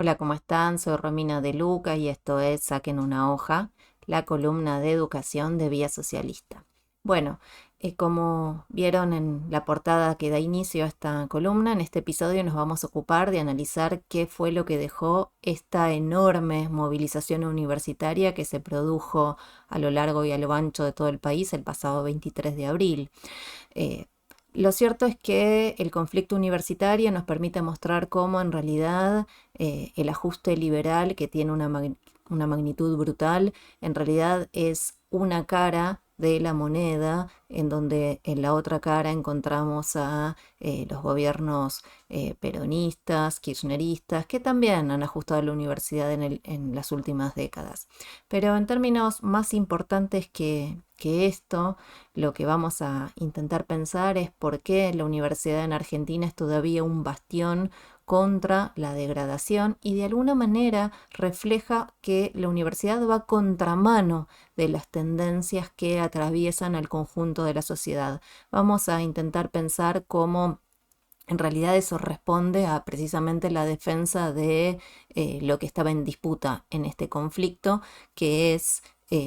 Hola, ¿cómo están? Soy Romina de Luca y esto es Saquen una hoja, la columna de educación de Vía Socialista. Bueno, como vieron en la portada que da inicio a esta columna, en este episodio nos vamos a ocupar de analizar qué fue lo que dejó esta enorme movilización universitaria que se produjo a lo largo y a lo ancho de todo el país el pasado 23 de abril. Eh, lo cierto es que el conflicto universitario nos permite mostrar cómo en realidad el ajuste liberal, que tiene una magnitud brutal, en realidad es una cara de la moneda, en donde en la otra cara encontramos a los gobiernos peronistas, kirchneristas, que también han ajustado la universidad en las últimas décadas. Pero en términos más importantes que esto, lo que vamos a intentar pensar es por qué la universidad en Argentina es todavía un bastión contra la degradación y de alguna manera refleja que la universidad va a contramano de las tendencias que atraviesan al conjunto de la sociedad. Vamos a intentar pensar cómo en realidad eso responde a precisamente la defensa de lo que estaba en disputa en este conflicto, que es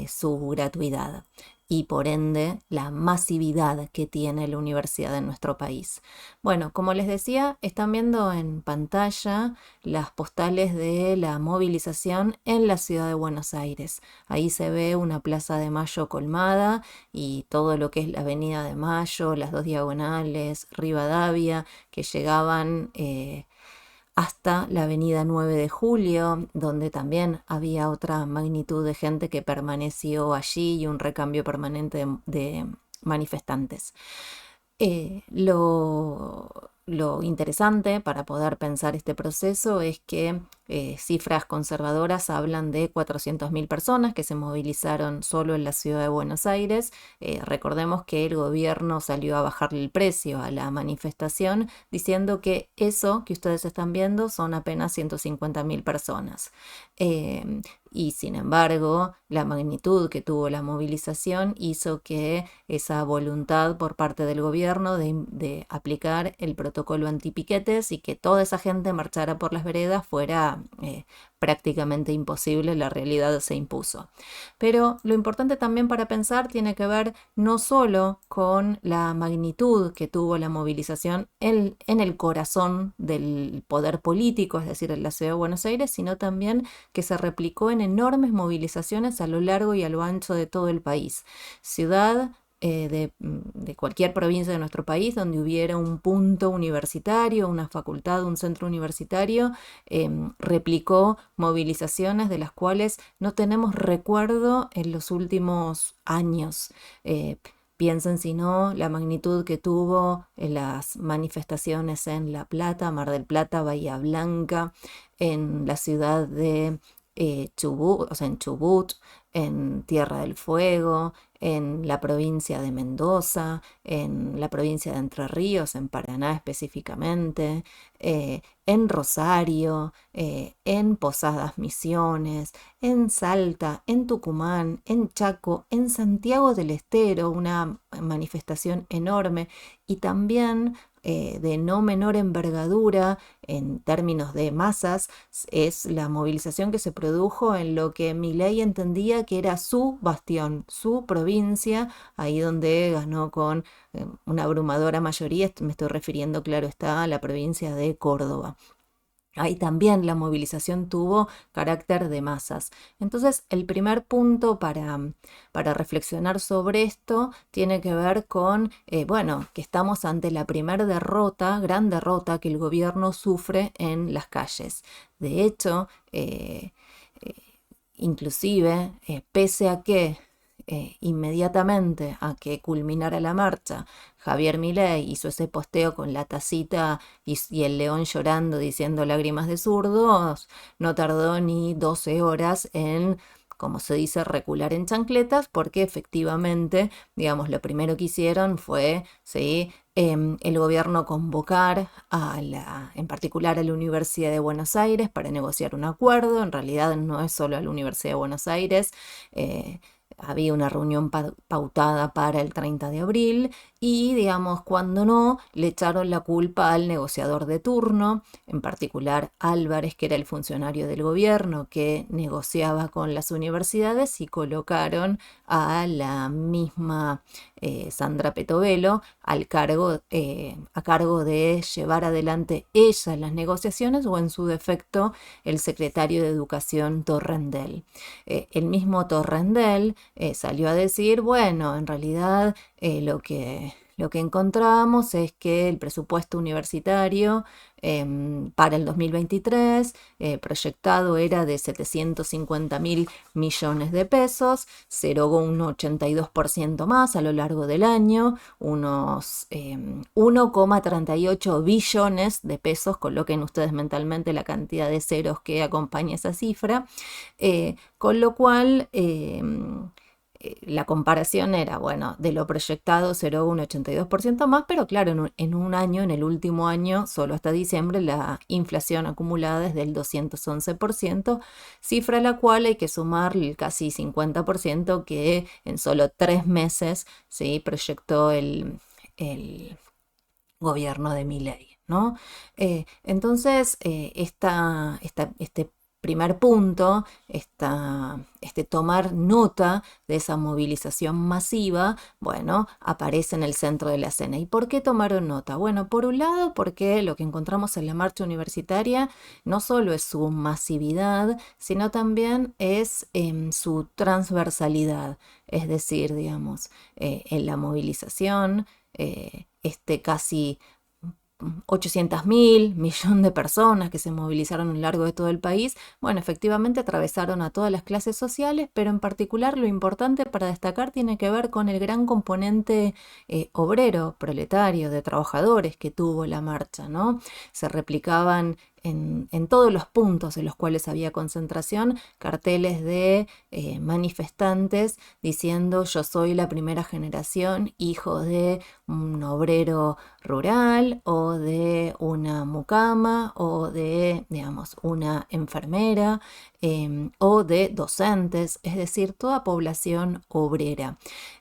su gratuidad y por ende la masividad que tiene la universidad en nuestro país. Bueno, como les decía, están viendo en pantalla las postales de la movilización en la ciudad de Buenos Aires. Ahí se ve una Plaza de Mayo colmada y todo lo que es la Avenida de Mayo, las dos diagonales, Rivadavia, que llegaban hasta la Avenida 9 de Julio, donde también había otra magnitud de gente que permaneció allí y un recambio permanente de manifestantes. Lo interesante para poder pensar este proceso es que cifras conservadoras hablan de 400.000 personas que se movilizaron solo en la ciudad de Buenos Aires. Recordemos que el gobierno salió a bajarle el precio a la manifestación diciendo que eso que ustedes están viendo son apenas 150.000 personas. Y sin embargo, la magnitud que tuvo la movilización hizo que esa voluntad por parte del gobierno de aplicar el protocolo antipiquetes y que toda esa gente marchara por las veredas fuera prácticamente imposible, la realidad se impuso. Pero lo importante también para pensar tiene que ver no solo con la magnitud que tuvo la movilización en el corazón del poder político, es decir, en la ciudad de Buenos Aires, sino también que se replicó en enormes movilizaciones a lo largo y a lo ancho de todo el país. Ciudad de cualquier provincia de nuestro país donde hubiera un punto universitario, una facultad, un centro universitario, replicó movilizaciones de las cuales no tenemos recuerdo en los últimos años. Piensen si no la magnitud que tuvo en las manifestaciones en La Plata, Mar del Plata, Bahía Blanca, en la ciudad de Chubut, o sea, en Chubut, en Tierra del Fuego, en la provincia de Mendoza, en la provincia de Entre Ríos, en Paraná específicamente, en Rosario, en Posadas Misiones, en Salta, en Tucumán, en Chaco, en Santiago del Estero, una manifestación enorme y también de no menor envergadura en términos de masas, es la movilización que se produjo en lo que Milei entendía que era su bastión, su provincia, ahí donde ganó con una abrumadora mayoría, me estoy refiriendo, claro está, a la provincia de Córdoba. Ahí también la movilización tuvo carácter de masas. Entonces, el primer punto para reflexionar sobre esto tiene que ver con, bueno, que estamos ante la primera derrota, gran derrota que el gobierno sufre en las calles. De hecho, eh, inclusive, pese a que inmediatamente a que culminara la marcha, Javier Milei hizo ese posteo con la tacita y el león llorando diciendo lágrimas de zurdos, no tardó ni 12 horas en, como se dice, recular en chancletas, porque efectivamente, digamos, lo primero que hicieron fue, ¿sí?, el gobierno convocar en particular a la Universidad de Buenos Aires para negociar un acuerdo. En realidad no es solo a la Universidad de Buenos Aires. había una reunión pautada para el 30 de abril y, digamos, cuando no, le echaron la culpa al negociador de turno, en particular Álvarez, que era el funcionario del gobierno que negociaba con las universidades, y colocaron a la misma Sandra Petovelo a cargo de llevar adelante ella las negociaciones, o en su defecto el secretario de Educación Torrendel. El mismo Torrendel salió a decir, bueno, en realidad lo que encontramos es que el presupuesto universitario para el 2023 proyectado era de 750.000 millones de pesos, se erogó un 82% más a lo largo del año, unos 1,38 billones de pesos, coloquen ustedes mentalmente la cantidad de ceros que acompaña esa cifra, con lo cual la comparación era, bueno, de lo proyectado se erogó un 82% más, pero claro, en un año, en el último año, solo hasta diciembre, la inflación acumulada es del 211%, cifra a la cual hay que sumar el casi 50% que en solo 3 meses se proyectó el gobierno de Milei, ¿no? Entonces, este primer punto, este tomar nota de esa movilización masiva, bueno, aparece en el centro de la escena. ¿Y por qué tomaron nota? Bueno, por un lado, porque lo que encontramos en la marcha universitaria no solo es su masividad, sino también es su transversalidad. Es decir, digamos, en la movilización, casi 800.000 millón de personas que se movilizaron a lo largo de todo el país, bueno, efectivamente atravesaron a todas las clases sociales, pero en particular lo importante para destacar tiene que ver con el gran componente obrero, proletario, de trabajadores que tuvo la marcha, ¿no? Se replicaban en todos los puntos en los cuales había concentración, carteles de manifestantes diciendo: yo soy la primera generación, hijo de un obrero rural o de una mucama o de, digamos, una enfermera o de docentes, es decir, toda población obrera.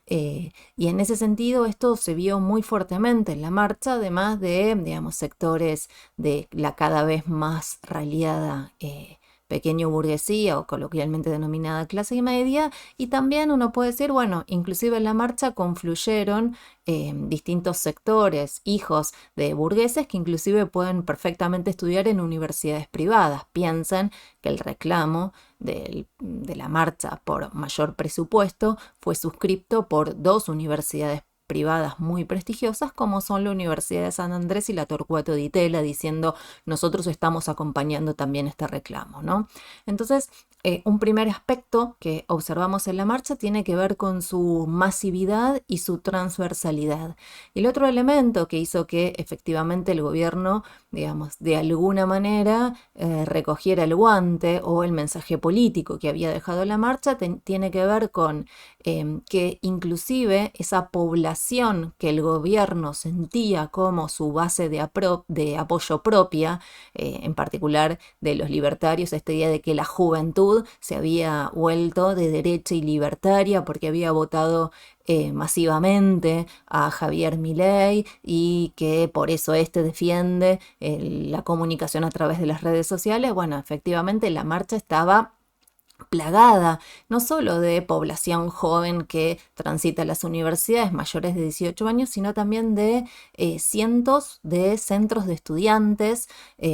Y en ese sentido esto se vio muy fuertemente en la marcha, además de, digamos, sectores de la cada vez más raliada pequeño burguesía, o coloquialmente denominada clase media, y también uno puede decir, bueno, inclusive en la marcha confluyeron distintos sectores, hijos de burgueses que inclusive pueden perfectamente estudiar en universidades privadas. Piensen que el reclamo de la marcha por mayor presupuesto fue suscripto por 2 universidades privadas muy prestigiosas, como son la Universidad de San Andrés y la Torcuato Di Tella, diciendo: nosotros estamos acompañando también este reclamo, ¿no? Entonces, un primer aspecto que observamos en la marcha tiene que ver con su masividad y su transversalidad. Y el otro elemento que hizo que efectivamente el gobierno, digamos, de alguna manera recogiera el guante o el mensaje político que había dejado la marcha, tiene que ver con que inclusive esa población que el gobierno sentía como su base de apoyo propia, en particular de los libertarios, esta idea de que la juventud se había vuelto de derecha y libertaria porque había votado masivamente a Javier Milei, y que por eso defiende la comunicación a través de las redes sociales. Bueno, efectivamente la marcha estaba plagada no solo de población joven que transita las universidades, mayores de 18 años, sino también de cientos de centros de estudiantes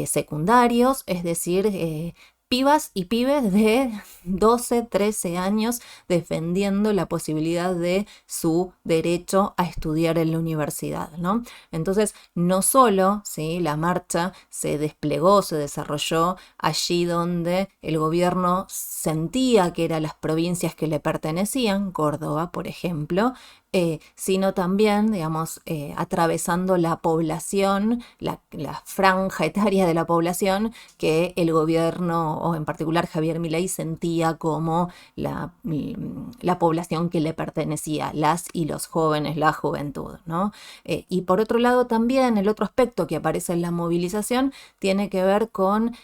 secundarios, es decir, pibas y pibes de 12, 13 años defendiendo la posibilidad de su derecho a estudiar en la universidad, ¿no? Entonces, no solo, ¿sí?, la marcha se desplegó, se desarrolló allí donde el gobierno sentía que eran las provincias que le pertenecían, Córdoba, por ejemplo, sino también, digamos, atravesando la población, la franja etaria de la población que el gobierno, o en particular Javier Milei, sentía como la población que le pertenecía, las y los jóvenes, la juventud, ¿no? Y por otro lado también el otro aspecto que aparece en la movilización tiene que ver con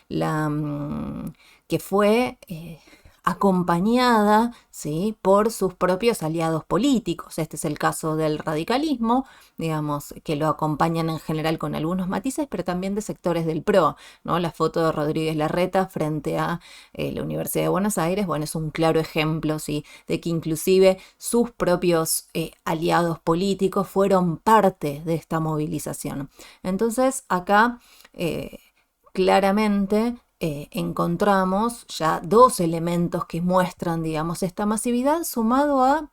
que fue acompañada, ¿sí?, por sus propios aliados políticos. Este es el caso del radicalismo, digamos, que lo acompañan en general con algunos matices, pero también de sectores del PRO, ¿no? La foto de Rodríguez Larreta frente a la Universidad de Buenos Aires, bueno, es un claro ejemplo, ¿sí?, de que inclusive sus propios aliados políticos fueron parte de esta movilización. Entonces, acá claramente encontramos ya dos elementos que muestran, digamos, esta masividad, sumado a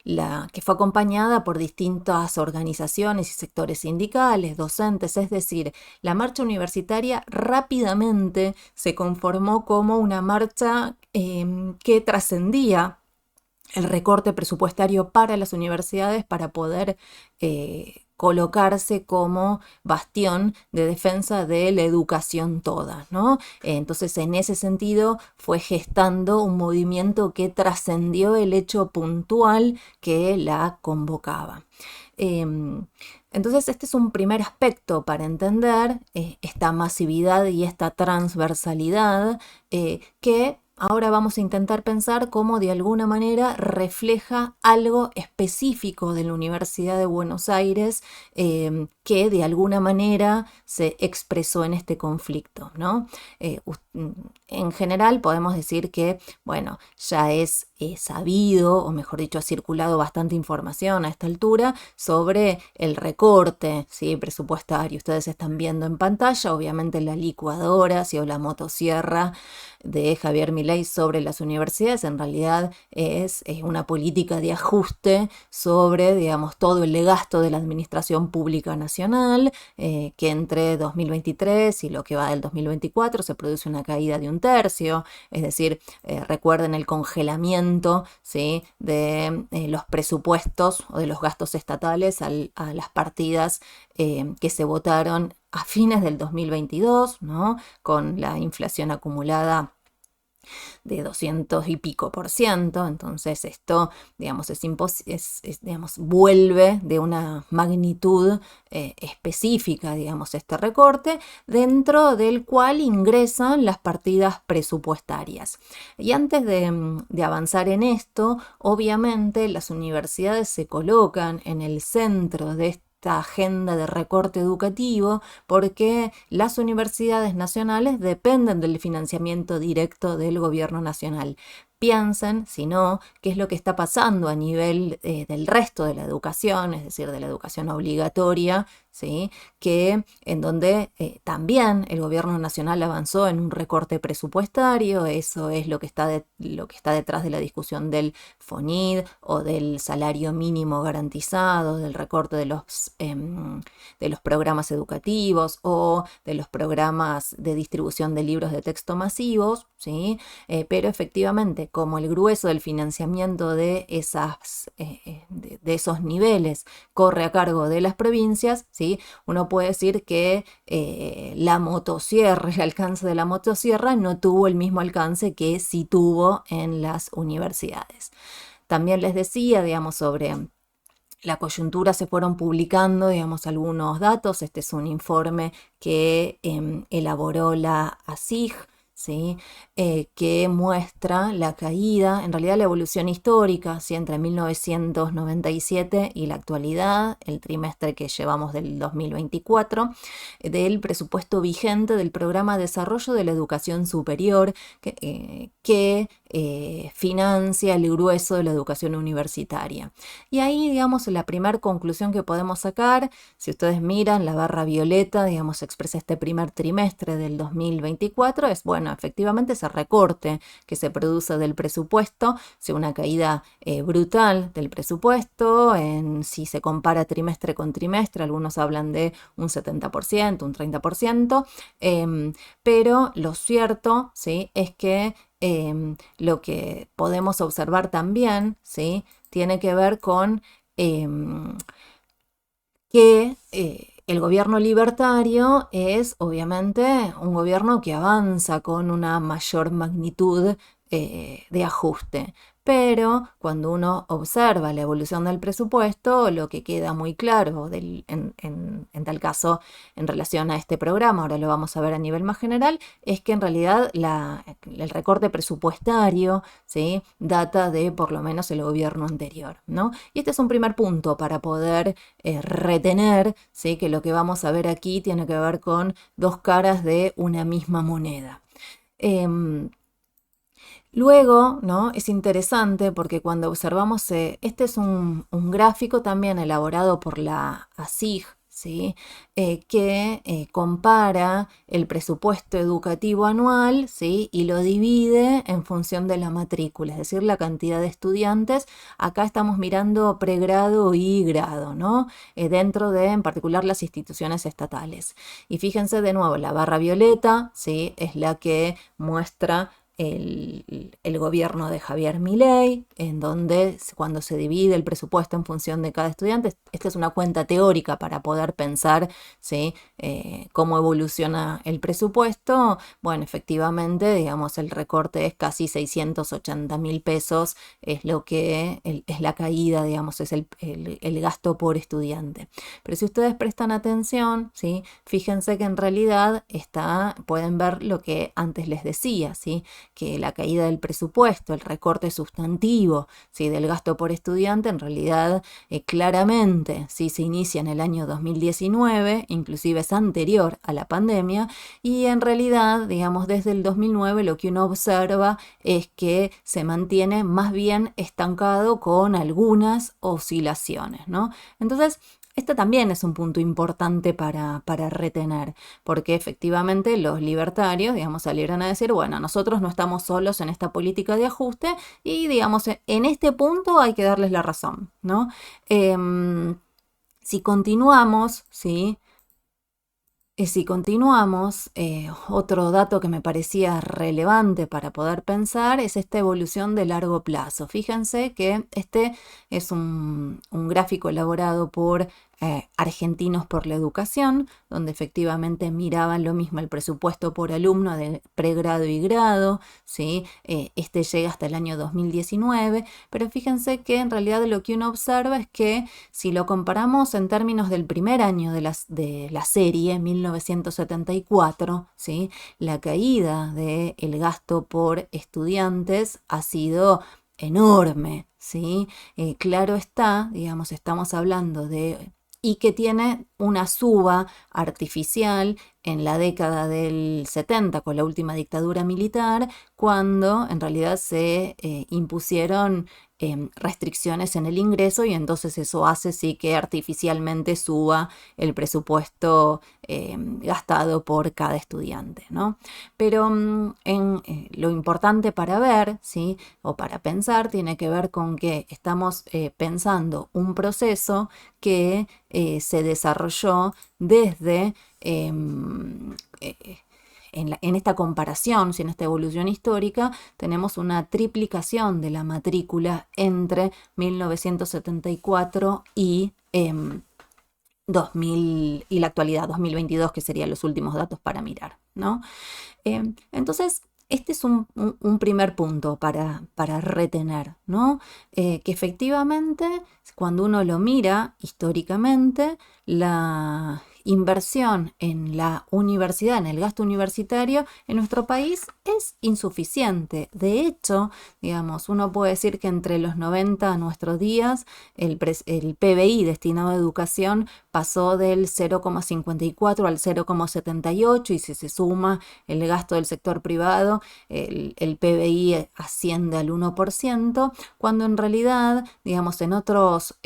la que fue acompañada por distintas organizaciones y sectores sindicales, docentes, es decir, la marcha universitaria rápidamente se conformó como una marcha que trascendía el recorte presupuestario para las universidades para poder colocarse como bastión de defensa de la educación toda, ¿no? Entonces, en ese sentido, fue gestando un movimiento que trascendió el hecho puntual que la convocaba. Entonces, este es un primer aspecto para entender esta masividad y esta transversalidad que ahora vamos a intentar pensar cómo de alguna manera refleja algo específico de la Universidad de Buenos Aires que de alguna manera se expresó en este conflicto, ¿no? En general podemos decir que, bueno, ya es sabido, o mejor dicho, ha circulado bastante información a esta altura sobre el recorte, ¿sí?, presupuestario. Ustedes están viendo en pantalla, obviamente, la licuadora, ¿sí?, o la motosierra de Javier Milei sobre las universidades. En realidad es una política de ajuste sobre, digamos, todo el gasto de la administración pública nacional, que entre 2023 y lo que va del 2024 se produce una caída de 1/3, es decir, recuerden el congelamiento, ¿sí?, de los presupuestos o de los gastos estatales a las partidas que se votaron a fines del 2022, ¿no?, con la inflación acumulada de 200 y pico por ciento. Entonces esto, digamos, digamos, vuelve de una magnitud específica, digamos, este recorte, dentro del cual ingresan las partidas presupuestarias. Y antes de avanzar en esto, obviamente las universidades se colocan en el centro de esta agenda de recorte educativo porque las universidades nacionales dependen del financiamiento directo del gobierno nacional. Piensen, si no, qué es lo que está pasando a nivel del resto de la educación, es decir, de la educación obligatoria, ¿sí?, que en donde también el gobierno nacional avanzó en un recorte presupuestario. Eso es lo que está detrás de la discusión del FONID o del salario mínimo garantizado, del recorte de los programas educativos o de los programas de distribución de libros de texto masivos, ¿sí? Pero efectivamente, como el grueso del financiamiento de esos niveles corre a cargo de las provincias, ¿sí?, uno puede decir que la motosierra, el alcance de la motosierra no tuvo el mismo alcance que sí tuvo en las universidades. También les decía, digamos, sobre la coyuntura, se fueron publicando, digamos, algunos datos. Este es un informe que elaboró la ASIG, ¿sí?, que muestra la caída, en realidad la evolución histórica, ¿sí?, entre 1997 y la actualidad, el trimestre que llevamos del 2024, del presupuesto vigente del Programa de Desarrollo de la Educación Superior, que financia el grueso de la educación universitaria. Y ahí, digamos, la primera conclusión que podemos sacar, si ustedes miran la barra violeta, digamos, expresa este primer trimestre del 2024, es, bueno, efectivamente ese recorte que se produce del presupuesto, una caída brutal del presupuesto, si se compara trimestre con trimestre, algunos hablan de un 70%, un 30%, pero lo cierto, ¿sí?, es que lo que podemos observar también, ¿sí?, tiene que ver con que el gobierno libertario es obviamente un gobierno que avanza con una mayor magnitud de ajuste, pero cuando uno observa la evolución del presupuesto, lo que queda muy claro en tal caso en relación a este programa, ahora lo vamos a ver a nivel más general, es que en realidad el recorte presupuestario, ¿sí?, data de por lo menos el gobierno anterior, ¿no? Y este es un primer punto para poder retener, ¿sí?, que lo que vamos a ver aquí tiene que ver con dos caras de una misma moneda. Luego, ¿no? Es interesante porque cuando observamos, este es un gráfico también elaborado por la ASIG, ¿sí? Que compara el presupuesto educativo anual, ¿sí?, y lo divide en función de la matrícula, es decir, la cantidad de estudiantes. Acá estamos mirando pregrado y grado, ¿no? Dentro de, en particular, las instituciones estatales. Y fíjense de nuevo, la barra violeta, ¿sí?, es la que muestra el gobierno de Javier Milei, en donde cuando se divide el presupuesto en función de cada estudiante, esta es una cuenta teórica para poder pensar, ¿sí?, cómo evoluciona el presupuesto. Bueno, efectivamente, digamos, el recorte es casi 680.000 pesos, es lo que es la caída, digamos, es el gasto por estudiante. Pero si ustedes prestan atención, ¿sí?, fíjense que en realidad pueden ver lo que antes les decía, ¿sí?, que la caída del presupuesto, el recorte sustantivo, ¿sí?, del gasto por estudiante, en realidad claramente, ¿sí?, se inicia en el año 2019, inclusive es anterior a la pandemia, y en realidad, digamos, desde el 2009 lo que uno observa es que se mantiene más bien estancado con algunas oscilaciones, ¿no? Entonces, este también es un punto importante para retener, porque efectivamente los libertarios, digamos, salieron a decir, bueno, nosotros no estamos solos en esta política de ajuste y, digamos, en este punto hay que darles la razón, ¿no? Si continuamos, ¿sí? Si continuamos, otro dato que me parecía relevante para poder pensar es esta evolución de largo plazo. Fíjense que este es un gráfico elaborado por Argentinos por la Educación, donde efectivamente miraban lo mismo el presupuesto por alumno de pregrado y grado, ¿sí? Este llega hasta el año 2019, pero fíjense que en realidad lo que uno observa es que si lo comparamos en términos del primer año de la serie, 1974, ¿sí?, la caída del gasto por estudiantes ha sido enorme, ¿sí? Claro está, digamos, estamos hablando de y que tiene una suba artificial en la década del 70 con la última dictadura militar, cuando en realidad se impusieron restricciones en el ingreso y entonces eso hace sí que artificialmente suba el presupuesto gastado por cada estudiante, ¿no? Pero lo importante para ver, ¿sí?, o para pensar, tiene que ver con que estamos pensando un proceso que se desarrolló desde en esta comparación, en esta evolución histórica, tenemos una triplicación de la matrícula entre 1974 y 2000 y la actualidad, 2022, que serían los últimos datos para mirar, ¿no? Entonces, este es un primer punto para retener, ¿no? Que efectivamente, cuando uno lo mira históricamente, la inversión en la universidad, en el gasto universitario en nuestro país es insuficiente. De hecho, digamos, uno puede decir que entre los 90 a nuestros días el PBI destinado a educación pasó del 0,54 al 0,78 y si se suma el gasto del sector privado, el PBI asciende al 1%, cuando en realidad, digamos, en otros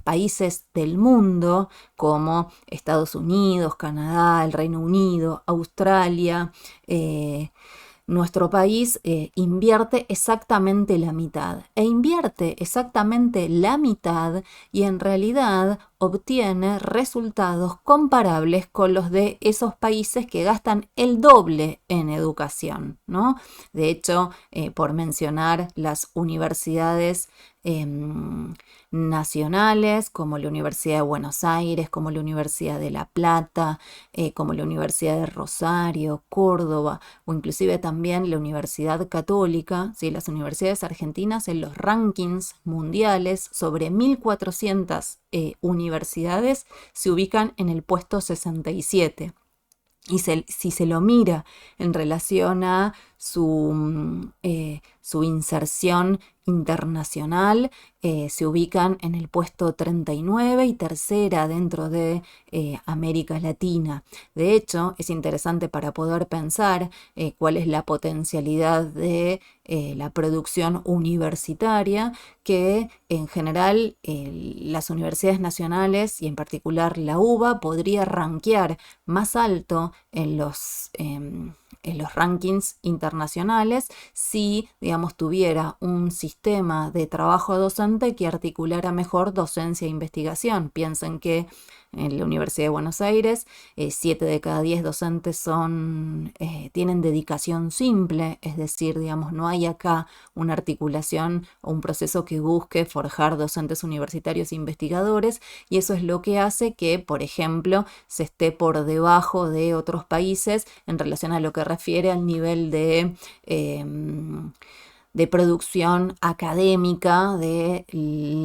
países del mundo como Estados Unidos, Canadá, el Reino Unido, Australia, nuestro país invierte exactamente la mitad e invierte exactamente la mitad y en realidad obtiene resultados comparables con los de esos países que gastan el doble en educación, ¿no? De hecho, por mencionar las universidades nacionales, como la Universidad de Buenos Aires, como la Universidad de La Plata, como la Universidad de Rosario, Córdoba, o inclusive también la Universidad Católica, ¿sí? Las universidades argentinas en los rankings mundiales sobre 1.400 universidades se ubican en el puesto 67. Y si se lo mira en relación a su inserción internacional, se ubican en el puesto 39 y tercera dentro de América Latina. De hecho, es interesante para poder pensar cuál es la potencialidad de la producción universitaria, que en general las universidades nacionales y en particular la UBA podría rankear más alto en los rankings internacionales si, digamos, tuviera un sistema de trabajo docente que articulara mejor docencia e investigación. Piensen que en la Universidad de Buenos Aires, 7 de cada 10 docentes tienen dedicación simple, es decir, digamos, no hay acá una articulación o un proceso que busque forjar docentes universitarios e investigadores, y eso es lo que hace que, por ejemplo, se esté por debajo de otros países en relación a lo que refiere al nivel de producción académica de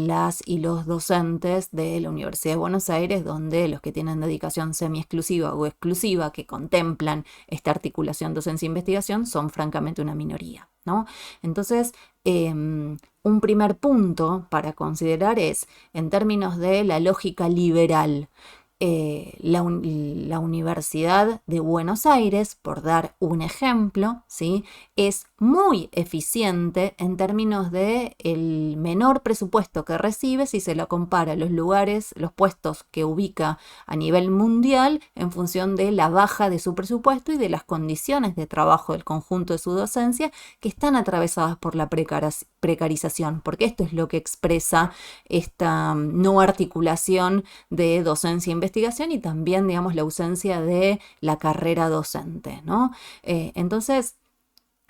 las y los docentes de la Universidad de Buenos Aires, donde los que tienen dedicación semi-exclusiva o exclusiva, que contemplan esta articulación docencia-investigación, son francamente una minoría, ¿no? Entonces, un primer punto para considerar es, en términos de la lógica liberal, la Universidad de Buenos Aires, por dar un ejemplo, ¿sí? Es muy eficiente en términos de el menor presupuesto que recibe si se lo compara a los lugares, los puestos que ubica a nivel mundial en función de la baja de su presupuesto y de las condiciones de trabajo del conjunto de su docencia, que están atravesadas por la precarización, porque esto es lo que expresa esta no articulación de docencia e investigación y también, digamos, la ausencia de la carrera docente, ¿no? Entonces,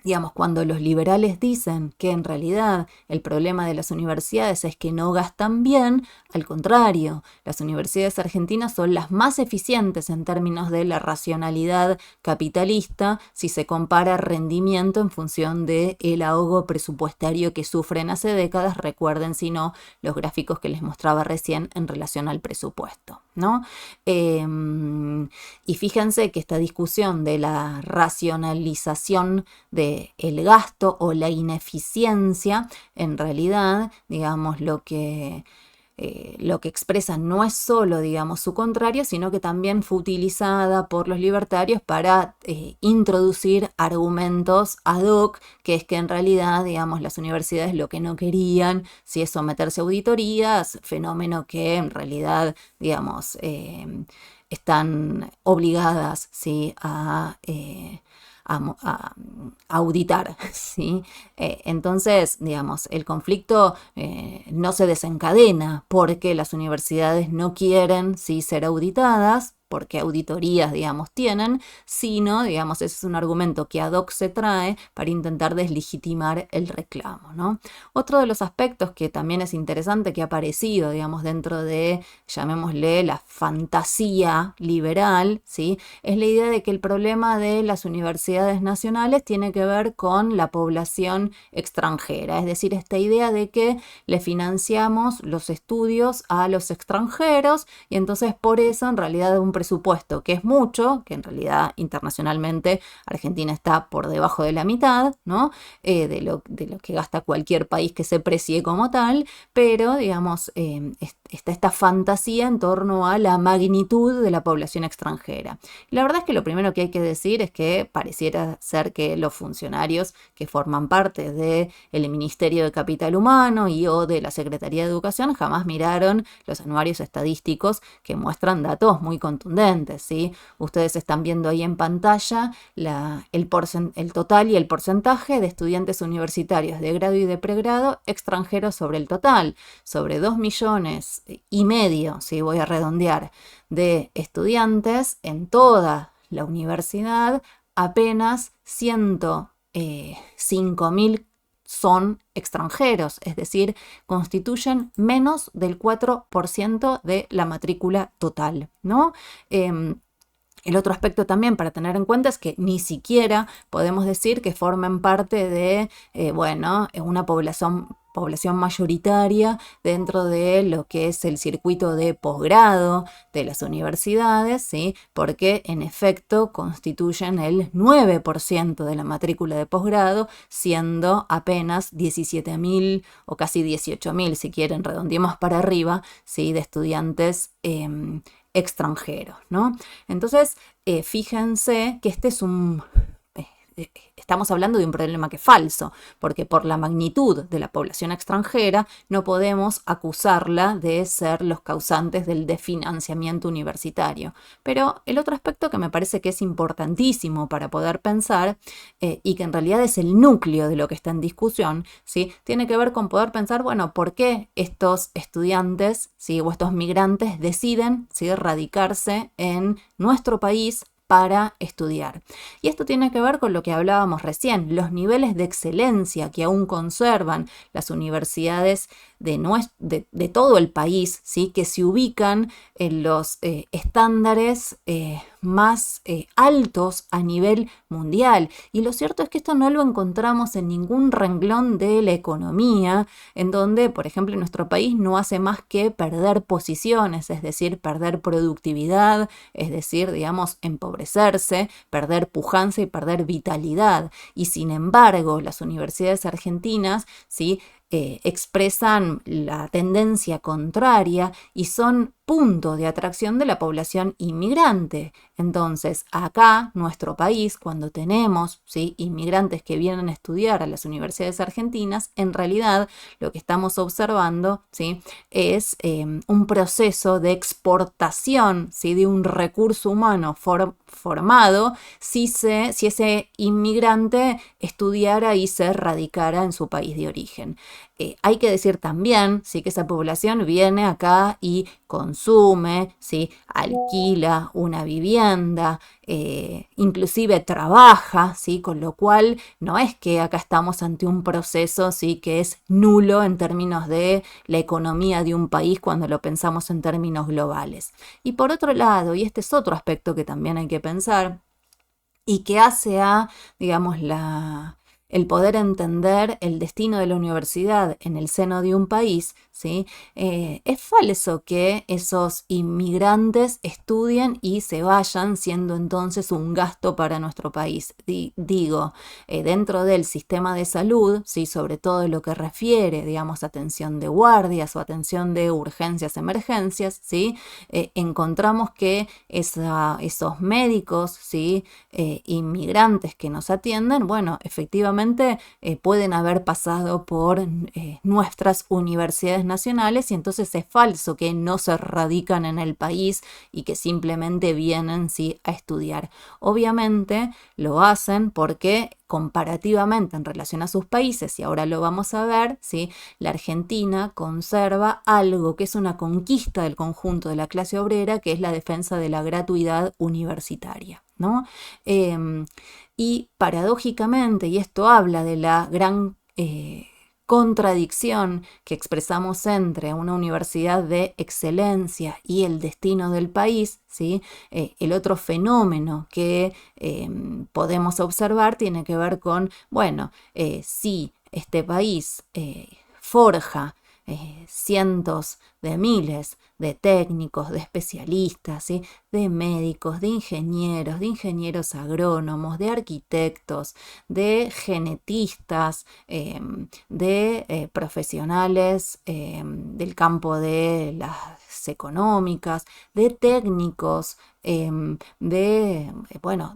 digamos, cuando los liberales dicen que en realidad el problema de las universidades es que no gastan bien, al contrario, las universidades argentinas son las más eficientes en términos de la racionalidad capitalista si se compara rendimiento en función del ahogo presupuestario que sufren hace décadas. Recuerden, si no, los gráficos que les mostraba recién en relación al presupuesto, ¿no? Y fíjense que esta discusión de la racionalización del gasto o la ineficiencia, en realidad, digamos, lo que expresa no es solo, digamos, su contrario, sino que también fue utilizada por los libertarios para introducir argumentos ad hoc, que es que en realidad, digamos, las universidades lo que no querían, si es someterse a auditorías, fenómeno que en realidad, digamos, están obligadas, ¿sí? a auditar, ¿sí? Entonces, digamos, el conflicto no se desencadena porque las universidades no quieren, ¿sí?, ser auditadas, porque auditorías, digamos, tienen, sino, digamos, ese es un argumento que ad hoc se trae para intentar deslegitimar el reclamo, ¿no? Otro de los aspectos que también es interesante que ha aparecido, digamos, dentro de, llamémosle, la fantasía liberal, ¿sí?, es la idea de que el problema de las universidades nacionales tiene que ver con la población extranjera, es decir, esta idea de que le financiamos los estudios a los extranjeros y entonces por eso en realidad un presupuesto que es mucho, que en realidad internacionalmente Argentina está por debajo de la mitad, ¿no? de lo que gasta cualquier país que se precie como tal, pero digamos está esta fantasía en torno a la magnitud de la población extranjera. Y la verdad es que lo primero que hay que decir es que pareciera ser que los funcionarios que forman parte del Ministerio de Capital Humano y o de la Secretaría de Educación jamás miraron los anuarios estadísticos que muestran datos muy contundentes, ¿sí? Ustedes están viendo ahí en pantalla el total y el porcentaje de estudiantes universitarios de grado y de pregrado extranjeros sobre el total, sobre 2,5 millones, ¿sí? Voy a redondear, de estudiantes en toda la universidad, apenas 105.000 son extranjeros, es decir, constituyen menos del 4% de la matrícula total, ¿no? El otro aspecto también para tener en cuenta es que ni siquiera podemos decir que formen parte de, una población mayoritaria dentro de lo que es el circuito de posgrado de las universidades, ¿sí? Porque en efecto constituyen el 9% de la matrícula de posgrado, siendo apenas 17.000 o casi 18.000, si quieren, redondeemos para arriba, ¿sí? De estudiantes extranjeros, ¿no? Entonces, fíjense que este es estamos hablando de un problema que es falso, porque por la magnitud de la población extranjera no podemos acusarla de ser los causantes del desfinanciamiento universitario. Pero el otro aspecto que me parece que es importantísimo para poder pensar, y que en realidad es el núcleo de lo que está en discusión, ¿sí? Tiene que ver con poder pensar, bueno, ¿por qué estos estudiantes, ¿sí? O estos migrantes deciden, ¿sí? Radicarse en nuestro país para estudiar? Y esto tiene que ver con lo que hablábamos recién, los niveles de excelencia que aún conservan las universidades de todo el país, ¿sí? Que se ubican en los estándares más altos a nivel mundial. Y lo cierto es que esto no lo encontramos en ningún renglón de la economía, en donde, por ejemplo, nuestro país no hace más que perder posiciones, es decir, perder productividad, es decir, digamos, empobrecerse, perder pujanza y perder vitalidad. Y sin embargo, las universidades argentinas, ¿sí? Expresan la tendencia contraria y son punto de atracción de la población inmigrante. Entonces, acá, nuestro país, cuando tenemos, ¿sí? Inmigrantes que vienen a estudiar a las universidades argentinas, en realidad lo que estamos observando, ¿sí? Es un proceso de exportación, ¿sí? De un recurso humano formado si ese inmigrante estudiara y se radicara en su país de origen. Hay que decir también, ¿sí? Que esa población viene acá y consume, ¿sí? Alquila una vivienda, inclusive trabaja, ¿sí? Con lo cual no es que acá estamos ante un proceso, ¿sí? Que es nulo en términos de la economía de un país cuando lo pensamos en términos globales. Y por otro lado, y este es otro aspecto que también hay que pensar y que hace a, digamos, el poder entender el destino de la universidad en el seno de un país, ¿sí? Es falso que esos inmigrantes estudien y se vayan, siendo entonces un gasto para nuestro país. Dentro del sistema de salud, ¿sí? Sobre todo lo que refiere, digamos, atención de guardias o atención de urgencias, emergencias, ¿sí? Encontramos que esos médicos, ¿sí? Inmigrantes que nos atienden, bueno, efectivamente pueden haber pasado por nuestras universidades nacionales, y entonces es falso que no se radican en el país y que simplemente vienen, ¿sí? A estudiar. Obviamente lo hacen porque comparativamente en relación a sus países, y ahora lo vamos a ver, ¿sí? La Argentina conserva algo que es una conquista del conjunto de la clase obrera, que es la defensa de la gratuidad universitaria, ¿no? Y paradójicamente, y esto habla de la gran contradicción que expresamos entre una universidad de excelencia y el destino del país, ¿sí? El otro fenómeno que podemos observar tiene que ver con, si este país forja cientos de miles de técnicos, de especialistas, ¿sí? De médicos, de ingenieros agrónomos, de arquitectos, de genetistas, de profesionales del campo de las económicas, de técnicos,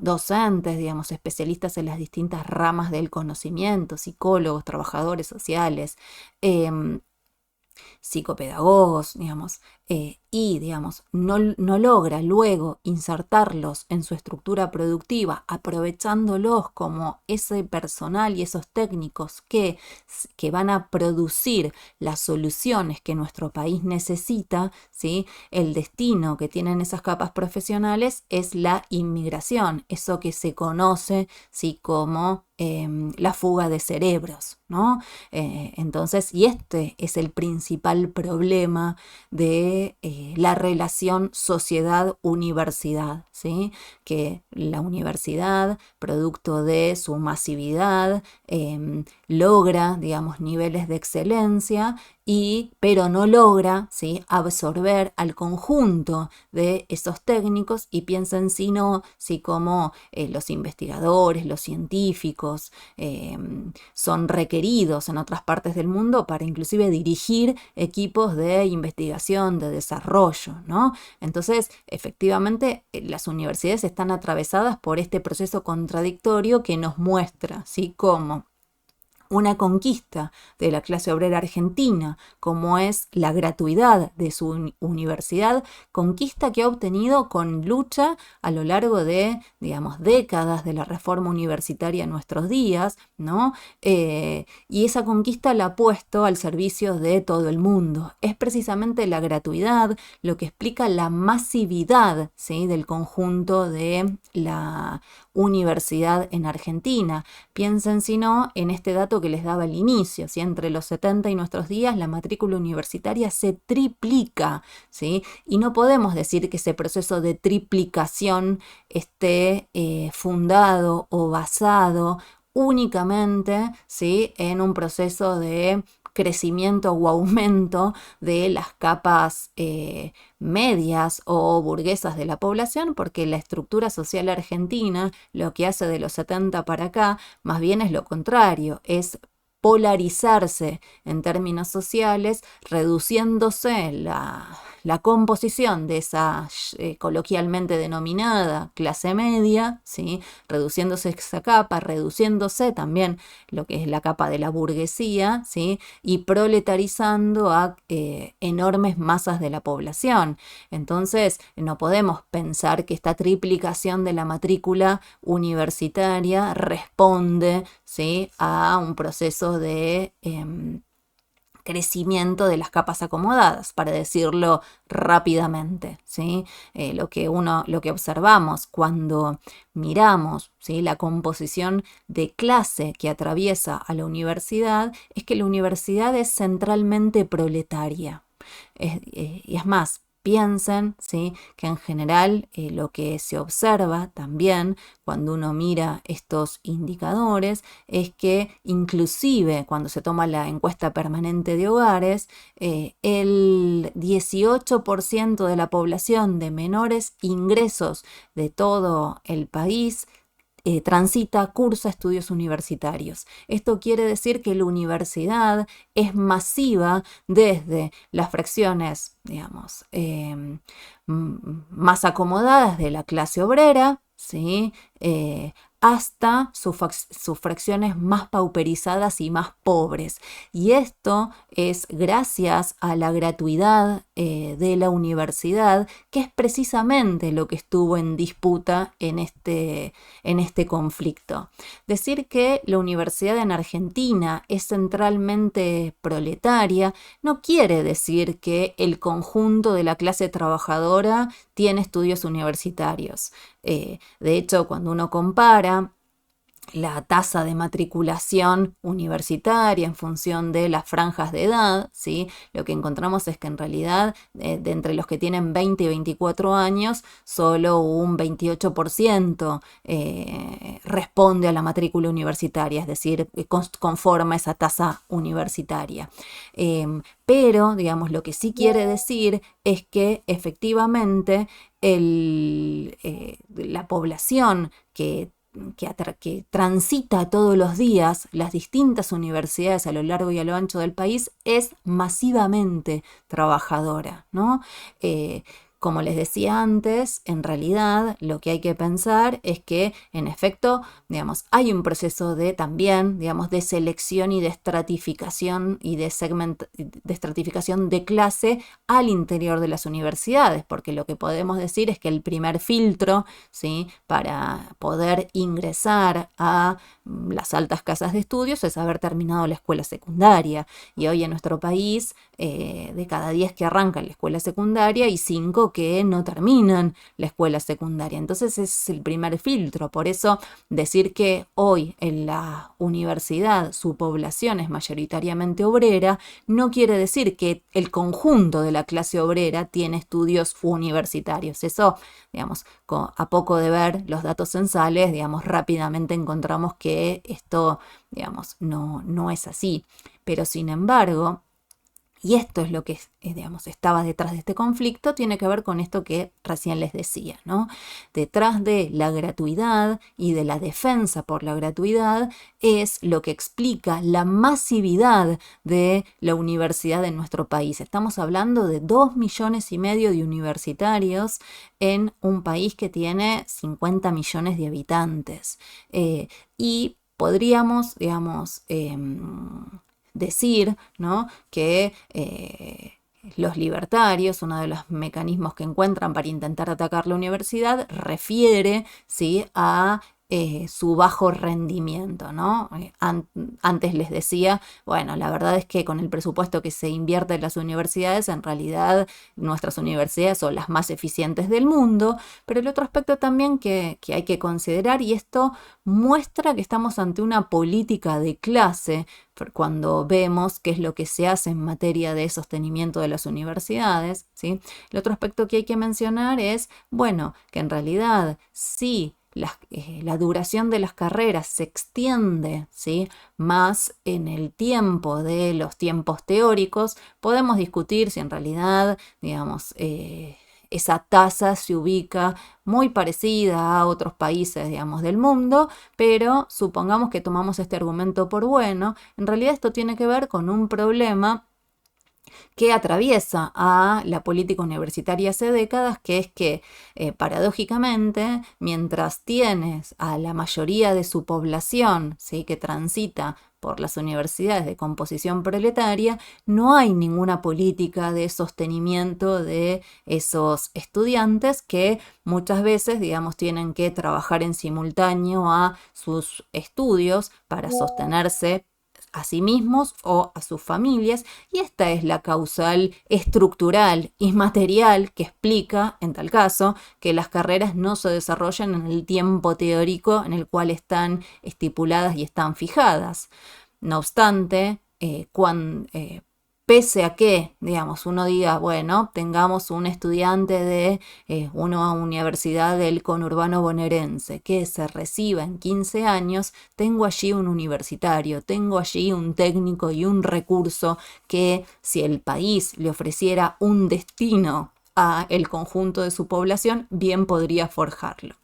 docentes, digamos, especialistas en las distintas ramas del conocimiento, psicólogos, trabajadores sociales, psicopedagogos, digamos, y, digamos, no logra luego insertarlos en su estructura productiva, aprovechándolos como ese personal y esos técnicos que van a producir las soluciones que nuestro país necesita, ¿sí? El destino que tienen esas capas profesionales es la inmigración, eso que se conoce, ¿sí? Como la fuga de cerebros, ¿no? Entonces, y este es el principal problema de la relación sociedad-universidad, ¿sí? Que la universidad, producto de su masividad, logra, digamos, niveles de excelencia, pero no logra, ¿sí? Absorber al conjunto de esos técnicos, y piensen si como los investigadores, los científicos son requeridos en otras partes del mundo para inclusive dirigir equipos de investigación, de desarrollo, ¿no? Entonces, efectivamente, las universidades están atravesadas por este proceso contradictorio que nos muestra, ¿sí? Cómo una conquista de la clase obrera argentina, como es la gratuidad de su universidad, conquista que ha obtenido con lucha a lo largo de, digamos, décadas de la reforma universitaria en nuestros días, ¿no? Y esa conquista la ha puesto al servicio de todo el mundo. Es precisamente la gratuidad lo que explica la masividad, ¿sí? Del conjunto de la universidad en Argentina. Piensen, si no, en este dato que les daba al inicio, ¿sí? Entre los 70 y nuestros días la matrícula universitaria se triplica, ¿sí? Y no podemos decir que ese proceso de triplicación esté fundado o basado únicamente, ¿sí? En un proceso de crecimiento o aumento de las capas medias o burguesas de la población, porque la estructura social argentina lo que hace de los 70 para acá más bien es lo contrario, es polarizarse en términos sociales, reduciéndose la composición de esa coloquialmente denominada clase media, ¿sí? Reduciéndose esa capa, reduciéndose también lo que es la capa de la burguesía, ¿sí? Y proletarizando a enormes masas de la población. Entonces, no podemos pensar que esta triplicación de la matrícula universitaria responde, ¿sí? A un proceso de crecimiento de las capas acomodadas, para decirlo rápidamente, ¿sí? Lo que observamos cuando miramos, ¿sí? La composición de clase que atraviesa a la universidad es que la universidad es centralmente proletaria. Y es más, piensen, ¿sí? Que en general lo que se observa también cuando uno mira estos indicadores es que inclusive cuando se toma la encuesta permanente de hogares, el 18% de la población de menores ingresos de todo el país transita, cursa estudios universitarios. Esto quiere decir que la universidad es masiva desde las fracciones, digamos, más acomodadas de la clase obrera, ¿sí? Hasta sus fracciones más pauperizadas y más pobres. Y esto es gracias a la gratuidad de la universidad, que es precisamente lo que estuvo en disputa en este conflicto. Decir que la universidad en Argentina es centralmente proletaria no quiere decir que el conjunto de la clase trabajadora tiene estudios universitarios. De hecho, cuando uno compara la tasa de matriculación universitaria en función de las franjas de edad, ¿sí? Lo que encontramos es que en realidad de entre los que tienen 20 y 24 años, solo un 28% responde a la matrícula universitaria, es decir, conforma esa tasa universitaria. Pero, digamos, lo que sí quiere decir es que efectivamente la población que transita todos los días las distintas universidades a lo largo y a lo ancho del país es masivamente trabajadora, ¿no? como les decía antes, en realidad lo que hay que pensar es que, en efecto, digamos, hay un proceso de también, digamos, de selección y de estratificación y de estratificación de clase al interior de las universidades, porque lo que podemos decir es que el primer filtro, ¿sí?, para poder ingresar a las altas casas de estudios es haber terminado la escuela secundaria. Y hoy en nuestro país, de cada 10 que arrancan la escuela secundaria, hay 5 que no terminan la escuela secundaria. Entonces ese es el primer filtro. Por eso decir que hoy en la universidad su población es mayoritariamente obrera, no quiere decir que el conjunto de la clase obrera tiene estudios universitarios. Eso, digamos, a poco de ver los datos censales, digamos, rápidamente encontramos que esto, digamos, no es así. Pero sin embargo, y esto es lo que, digamos, estaba detrás de este conflicto, tiene que ver con esto que recién les decía, ¿no? Detrás de la gratuidad y de la defensa por la gratuidad es lo que explica la masividad de la universidad en nuestro país. Estamos hablando de 2,5 millones de universitarios en un país que tiene 50 millones de habitantes. Y podríamos, digamos, decir, ¿no?, que los libertarios, uno de los mecanismos que encuentran para intentar atacar la universidad, refiere, ¿sí?, a su bajo rendimiento, ¿no? Antes les decía, bueno, la verdad es que con el presupuesto que se invierte en las universidades, en realidad nuestras universidades son las más eficientes del mundo, pero el otro aspecto también que hay que considerar, y esto muestra que estamos ante una política de clase, cuando vemos qué es lo que se hace en materia de sostenimiento de las universidades, ¿sí? El otro aspecto que hay que mencionar es, bueno, que en realidad sí, la duración de las carreras se extiende, ¿sí?, más en el tiempo de los tiempos teóricos. Podemos discutir si en realidad, digamos, esa tasa se ubica muy parecida a otros países, digamos, del mundo, pero supongamos que tomamos este argumento por bueno. En realidad esto tiene que ver con un problema que atraviesa a la política universitaria hace décadas, que es que, paradójicamente, mientras tienes a la mayoría de su población, ¿sí?, que transita por las universidades de composición proletaria, no hay ninguna política de sostenimiento de esos estudiantes que muchas veces, digamos, tienen que trabajar en simultáneo a sus estudios para sostenerse a sí mismos o a sus familias, y esta es la causal estructural y material que explica, en tal caso, que las carreras no se desarrollan en el tiempo teórico en el cual están estipuladas y están fijadas. No obstante, pese a que, digamos, uno diga, bueno, tengamos un estudiante de una universidad del conurbano bonaerense que se reciba en 15 años, tengo allí un universitario, tengo allí un técnico y un recurso que, si el país le ofreciera un destino a el conjunto de su población, bien podría forjarlo.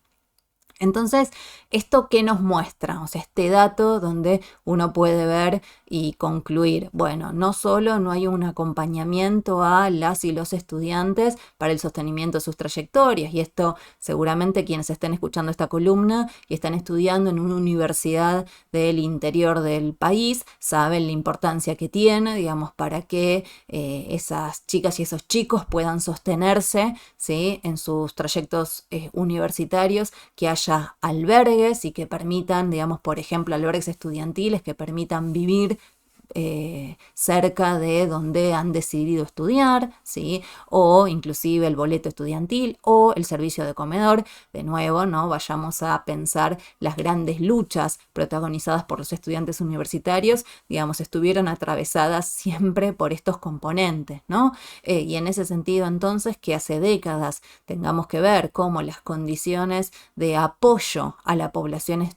Entonces, ¿esto qué nos muestra? O sea, este dato donde uno puede ver y concluir, bueno, no solo no hay un acompañamiento a las y los estudiantes para el sostenimiento de sus trayectorias, y esto seguramente quienes estén escuchando esta columna y están estudiando en una universidad del interior del país, saben la importancia que tiene, digamos, para que esas chicas y esos chicos puedan sostenerse, ¿sí?, en sus trayectos universitarios, que haya albergues y que permitan, digamos, por ejemplo, albergues estudiantiles que permitan vivir cerca de donde han decidido estudiar, ¿sí?, o inclusive el boleto estudiantil o el servicio de comedor. De nuevo, ¿no?, vayamos a pensar las grandes luchas protagonizadas por los estudiantes universitarios, digamos, estuvieron atravesadas siempre por estos componentes, ¿no? Y en ese sentido, entonces, que hace décadas tengamos que ver cómo las condiciones de apoyo a la población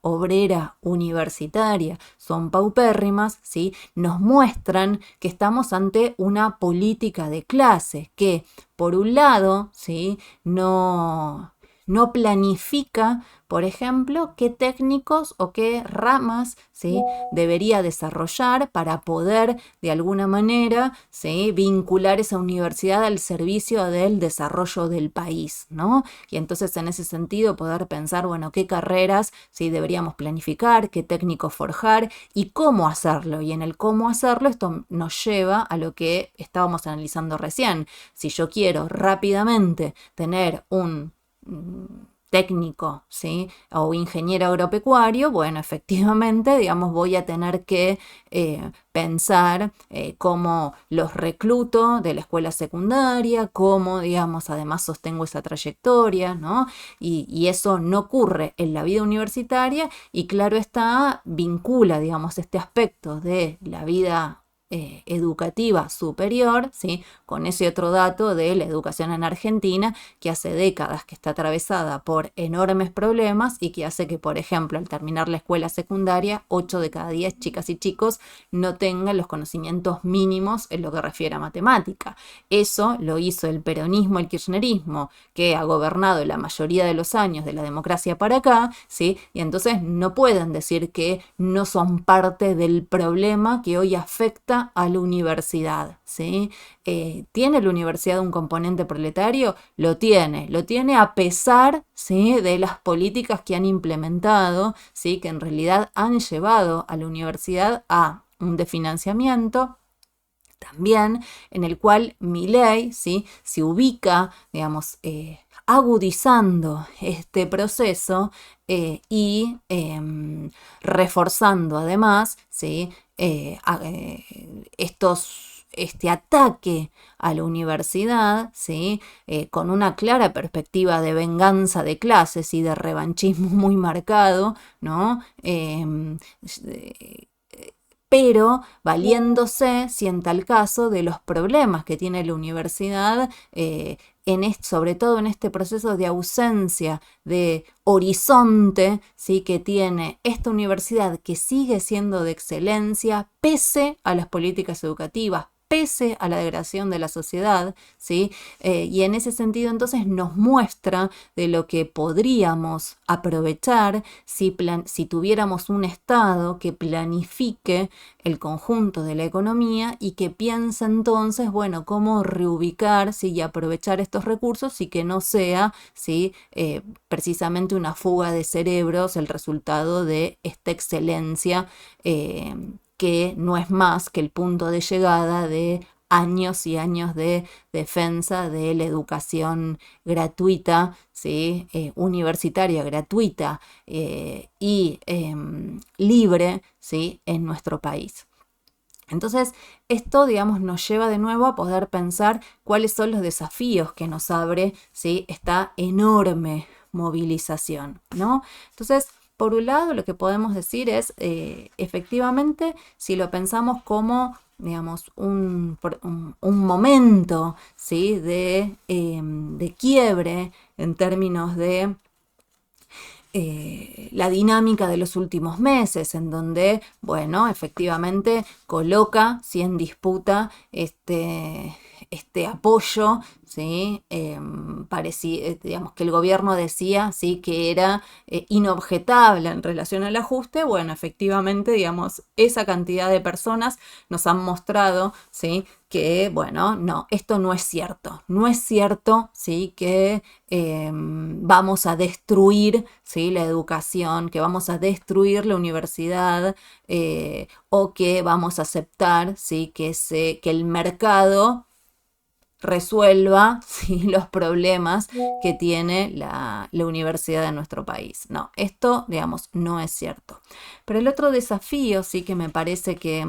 obrera universitaria son paupérrimas, ¿sí?, nos muestran que estamos ante una política de clase que, por un lado, ¿sí?, no no planifica, por ejemplo, qué técnicos o qué ramas, ¿sí?, debería desarrollar para poder de alguna manera, ¿sí?, vincular esa universidad al servicio del desarrollo del país, ¿no? Y entonces en ese sentido poder pensar, bueno, qué carreras, ¿sí?, deberíamos planificar, qué técnicos forjar y cómo hacerlo. Y en el cómo hacerlo esto nos lleva a lo que estábamos analizando recién. Si yo quiero rápidamente tener un técnico, ¿sí?, o ingeniero agropecuario, bueno, efectivamente, digamos, voy a tener que pensar cómo los recluto de la escuela secundaria, cómo, digamos, además sostengo esa trayectoria, ¿no? Y eso no ocurre en la vida universitaria y claro está, vincula, digamos, este aspecto de la vida educativa superior, ¿sí?, con ese otro dato de la educación en Argentina, que hace décadas que está atravesada por enormes problemas y que hace que, por ejemplo, al terminar la escuela secundaria, 8 de cada 10 chicas y chicos no tengan los conocimientos mínimos en lo que refiere a matemática. Eso lo hizo el peronismo, el kirchnerismo, que ha gobernado la mayoría de los años de la democracia para acá, ¿sí? Y entonces no pueden decir que no son parte del problema que hoy afecta a la universidad, ¿sí? ¿Tiene la universidad un componente proletario? Lo tiene a pesar, ¿sí?, de las políticas que han implementado, ¿sí?, que en realidad han llevado a la universidad a un desfinanciamiento también, en el cual Milei, ¿sí?, se ubica, digamos, agudizando este proceso y reforzando además, ¿sí?, este ataque a la universidad, ¿sí?, con una clara perspectiva de venganza de clases y de revanchismo muy marcado, ¿no? Pero valiéndose, si en tal caso, de los problemas que tiene la universidad, sobre todo en este proceso de ausencia de horizonte, ¿sí?, que tiene esta universidad que sigue siendo de excelencia pese a las políticas educativas, pese a la degradación de la sociedad, ¿sí? Y en ese sentido entonces nos muestra de lo que podríamos aprovechar si tuviéramos un Estado que planifique el conjunto de la economía y que piense entonces, bueno, cómo reubicar, ¿sí?, y aprovechar estos recursos y que no sea, ¿sí?, precisamente una fuga de cerebros el resultado de esta excelencia que no es más que el punto de llegada de años y años de defensa de la educación gratuita, ¿sí?, universitaria gratuita y libre, ¿sí?, en nuestro país. Entonces, esto, digamos, nos lleva de nuevo a poder pensar cuáles son los desafíos que nos abre, ¿sí?, esta enorme movilización, ¿no? Entonces, por un lado, lo que podemos decir es, efectivamente, si lo pensamos como, digamos, un momento, ¿sí?, de quiebre en términos de la dinámica de los últimos meses, en donde, bueno, efectivamente coloca, ¿sí?, en disputa este apoyo, ¿sí? Digamos que el gobierno decía, ¿sí?, que era inobjetable en relación al ajuste. Bueno, efectivamente, digamos, esa cantidad de personas nos han mostrado, ¿sí?, que, bueno, no, esto no es cierto. No es cierto, ¿sí?, que vamos a destruir, ¿sí?, la educación, que vamos a destruir la universidad o que vamos a aceptar, ¿sí?, que el mercado resuelva, ¿sí?, los problemas que tiene la universidad de nuestro país. No, esto, digamos, no es cierto. Pero el otro desafío, sí, que me parece que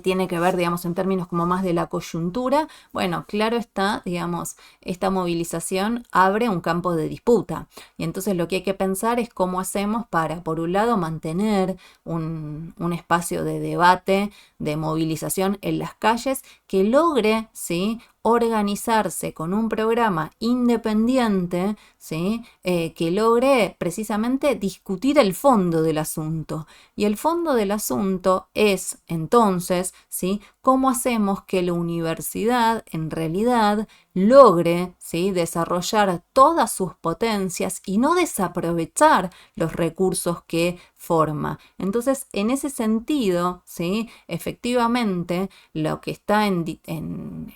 tiene que ver, digamos, en términos como más de la coyuntura, bueno, claro está, digamos, esta movilización abre un campo de disputa. Y entonces lo que hay que pensar es cómo hacemos para, por un lado, mantener un espacio de debate, de movilización en las calles que logre, ¿sí?, organizarse con un programa independiente, ¿sí?, que logre precisamente discutir el fondo del asunto. Y el fondo del asunto es, entonces, ¿sí?, cómo hacemos que la universidad en realidad logre, ¿sí?, desarrollar todas sus potencias y no desaprovechar los recursos que forma. Entonces, en ese sentido, ¿sí?, efectivamente, lo que está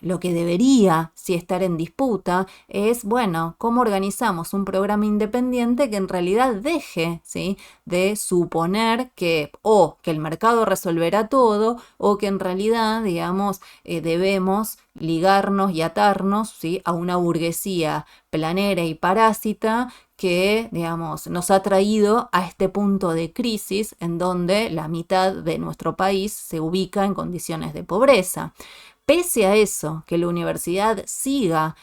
lo que debería, sí, estar en disputa es, bueno, cómo organizamos un programa independiente que en realidad deje, ¿sí?, de suponer que o que el mercado resolverá todo o que en realidad, digamos, debemos ligarnos y atarnos, ¿sí?, a una burguesía planera y parásita que, digamos, nos ha traído a este punto de crisis en donde la mitad de nuestro país se ubica en condiciones de pobreza. Pese a eso, que la universidad siga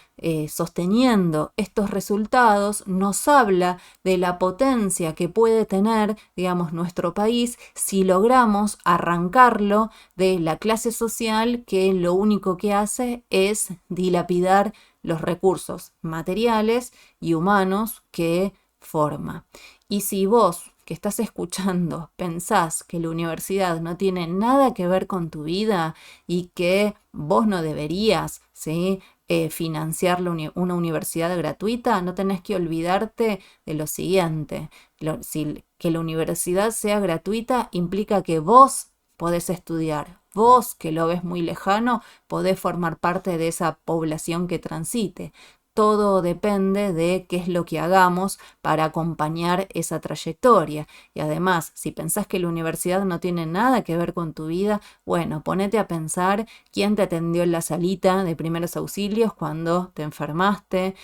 sosteniendo estos resultados, nos habla de la potencia que puede tener, digamos, nuestro país si logramos arrancarlo de la clase social que lo único que hace es dilapidar los recursos materiales y humanos que forma. Y si vos que estás escuchando pensás que la universidad no tiene nada que ver con tu vida y que vos no deberías, ¿sí?, financiar una universidad gratuita, no tenés que olvidarte de lo siguiente. Que la universidad sea gratuita implica que vos podés estudiar. Vos, que lo ves muy lejano, podés formar parte de esa población que transite. Todo depende de qué es lo que hagamos para acompañar esa trayectoria. Y además, si pensás que la universidad no tiene nada que ver con tu vida, bueno, ponete a pensar quién te atendió en la salita de primeros auxilios cuando te enfermaste,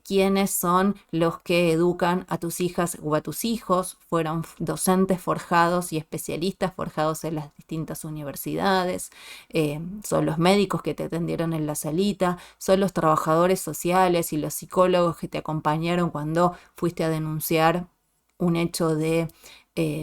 quiénes son los que educan a tus hijas o a tus hijos, fueron docentes forjados y especialistas forjados en las distintas universidades, son los médicos que te atendieron en la salita, son los trabajadores sociales y los psicólogos que te acompañaron cuando fuiste a denunciar un hecho de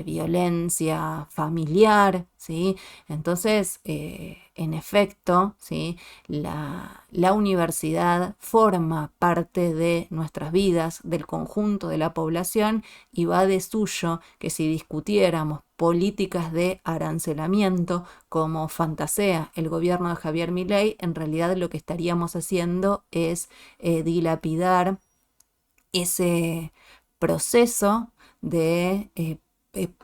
violencia familiar, ¿sí? Entonces, en efecto, ¿sí?, la universidad forma parte de nuestras vidas, del conjunto de la población, y va de suyo que si discutiéramos políticas de arancelamiento, como fantasea el gobierno de Javier Milei, en realidad lo que estaríamos haciendo es dilapidar ese proceso de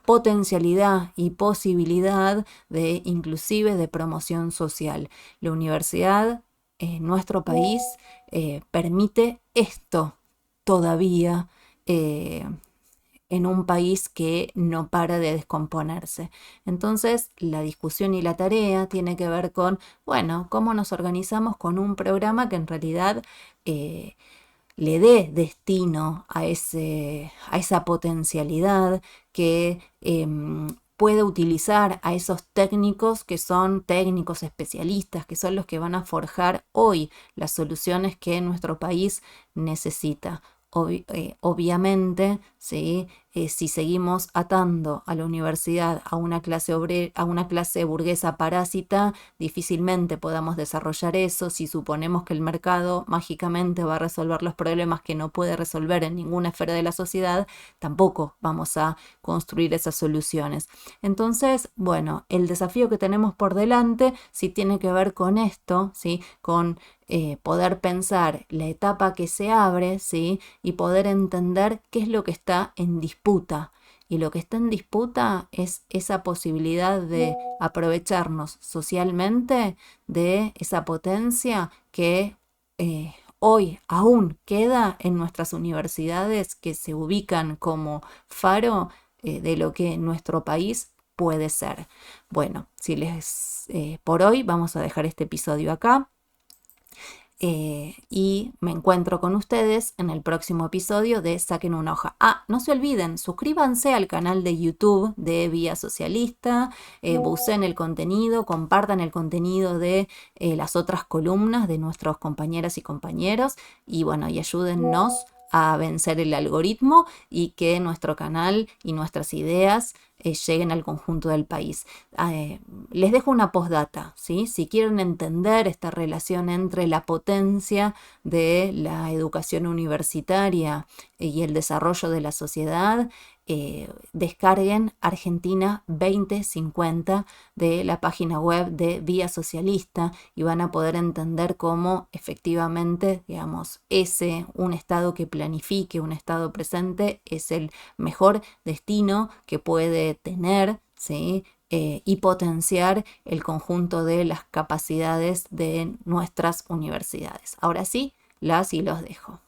potencialidad y posibilidad de inclusive de promoción social. La universidad en nuestro país permite esto todavía en un país que no para de descomponerse. Entonces, la discusión y la tarea tiene que ver con, bueno, cómo nos organizamos con un programa que en realidad le dé destino a esa potencialidad, que puede utilizar a esos técnicos que son técnicos especialistas, que son los que van a forjar hoy las soluciones que nuestro país necesita. Obviamente, ¿sí?, si seguimos atando a la universidad a una clase burguesa parásita, difícilmente podamos desarrollar eso. Si suponemos que el mercado mágicamente va a resolver los problemas que no puede resolver en ninguna esfera de la sociedad, tampoco vamos a construir esas soluciones. Entonces, bueno, el desafío que tenemos por delante sí tiene que ver con esto, ¿sí?, con poder pensar la etapa que se abre, ¿sí?, y poder entender qué es lo que está en disputa. Y lo que está en disputa es esa posibilidad de aprovecharnos socialmente de esa potencia que hoy aún queda en nuestras universidades, que se ubican como faro de lo que nuestro país puede ser. Bueno, por hoy vamos a dejar este episodio acá. Y me encuentro con ustedes en el próximo episodio de Saquen una hoja. No se olviden, suscríbanse al canal de YouTube de Vía Socialista, busquen el contenido, compartan el contenido de las otras columnas de nuestros compañeras y compañeros, y bueno, y ayúdennos a vencer el algoritmo y que nuestro canal y nuestras ideas lleguen al conjunto del país. Les dejo una postdata, ¿sí? Si quieren entender esta relación entre la potencia de la educación universitaria y el desarrollo de la sociedad, descarguen Argentina 2050 de la página web de Vía Socialista y van a poder entender cómo efectivamente, digamos, un Estado que planifique, un Estado presente, es el mejor destino que puede tener, ¿sí? Y potenciar el conjunto de las capacidades de nuestras universidades. Ahora sí, las y los dejo.